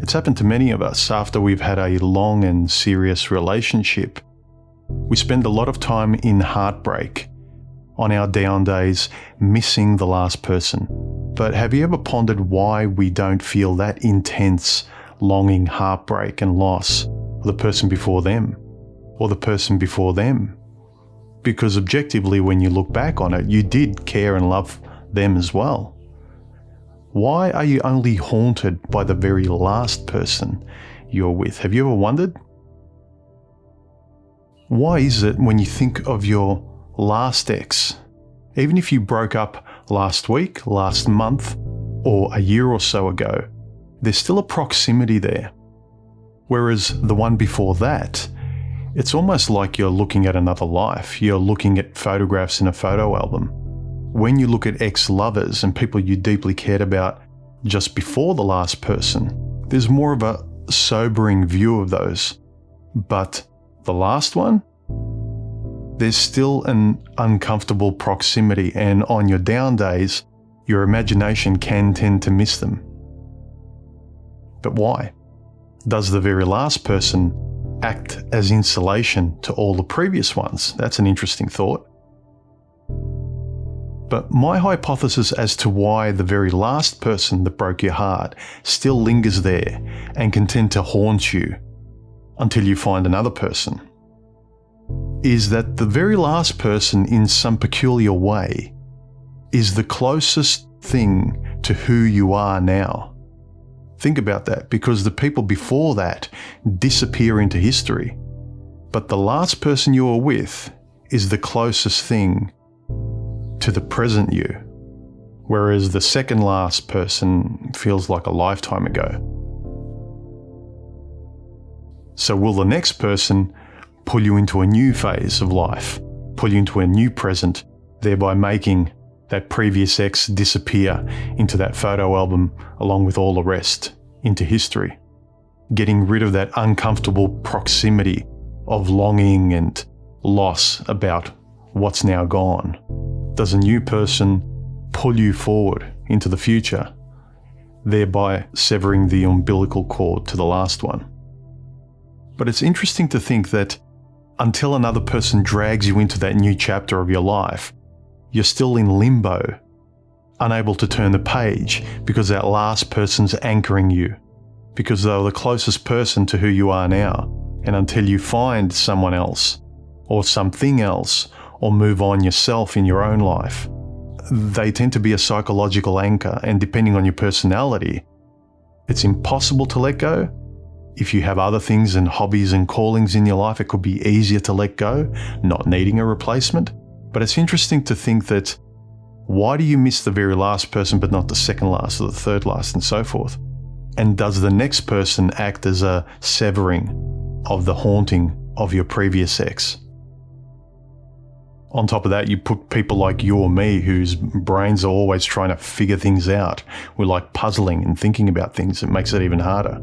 It's happened to many of us after we've had a long and serious relationship. We spend a lot of time in heartbreak, on our down days, missing the last person. But have you ever pondered why we don't feel that intense longing, heartbreak and loss for the person before them or the person before them? Because objectively, when you look back on it, you did care and love them as well. Why are you only haunted by the very last person you're with? Have you ever wondered? Why is it when you think of your last ex, even if you broke up last week, last month, or a year or so ago, there's still a proximity there? Whereas the one before that, it's almost like you're looking at another life. You're looking at photographs in a photo album. When you look at ex-lovers and people you deeply cared about just before the last person, there's more of a sobering view of those. But the last one, there's still an uncomfortable proximity, and on your down days, your imagination can tend to miss them. But why? Does the very last person act as insulation to all the previous ones? That's an interesting thought. But my hypothesis as to why the very last person that broke your heart still lingers there and can tend to haunt you until you find another person is that the very last person, in some peculiar way, is the closest thing to who you are now. Think about that, because the people before that disappear into history. But the last person you were with is the closest thing to the present you, whereas the second last person feels like a lifetime ago. So will the next person pull you into a new phase of life, pull you into a new present, thereby making that previous ex disappear into that photo album along with all the rest, into history, getting rid of that uncomfortable proximity of longing and loss about what's now gone? Does a new person pull you forward into the future, thereby severing the umbilical cord to the last one? But it's interesting to think that until another person drags you into that new chapter of your life, you're still in limbo, unable to turn the page because that last person's anchoring you, because they're the closest person to who you are now. And until you find someone else or something else, or move on yourself in your own life, they tend to be a psychological anchor, and depending on your personality, it's impossible to let go. If you have other things and hobbies and callings in your life, it could be easier to let go, not needing a replacement. But it's interesting to think that why do you miss the very last person but not the second last or the third last and so forth? And does the next person act as a severing of the haunting of your previous ex? On top of that, you put people like you or me whose brains are always trying to figure things out. We like puzzling and thinking about things. It makes it even harder.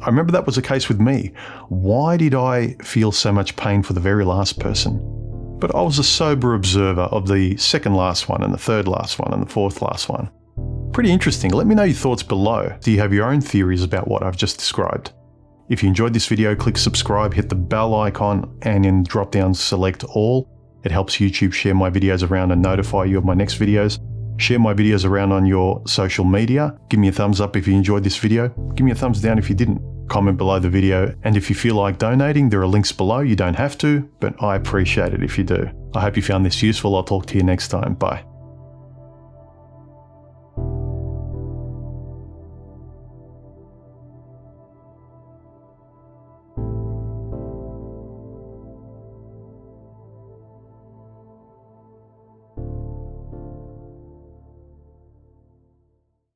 I remember that was the case with me. Why did I feel so much pain for the very last person? But I was a sober observer of the second last one and the third last one and the fourth last one. Pretty interesting. Let me know your thoughts below. Do you have your own theories about what I've just described? If you enjoyed this video, click subscribe, hit the bell icon, and in drop down select all. It helps YouTube share my videos around and notify you of my next videos. Share my videos around on your social media. Give me a thumbs up if you enjoyed this video. Give me a thumbs down if you didn't. Comment below the video. And if you feel like donating, there are links below. You don't have to, but I appreciate it if you do. I hope you found this useful. I'll talk to you next time. Bye.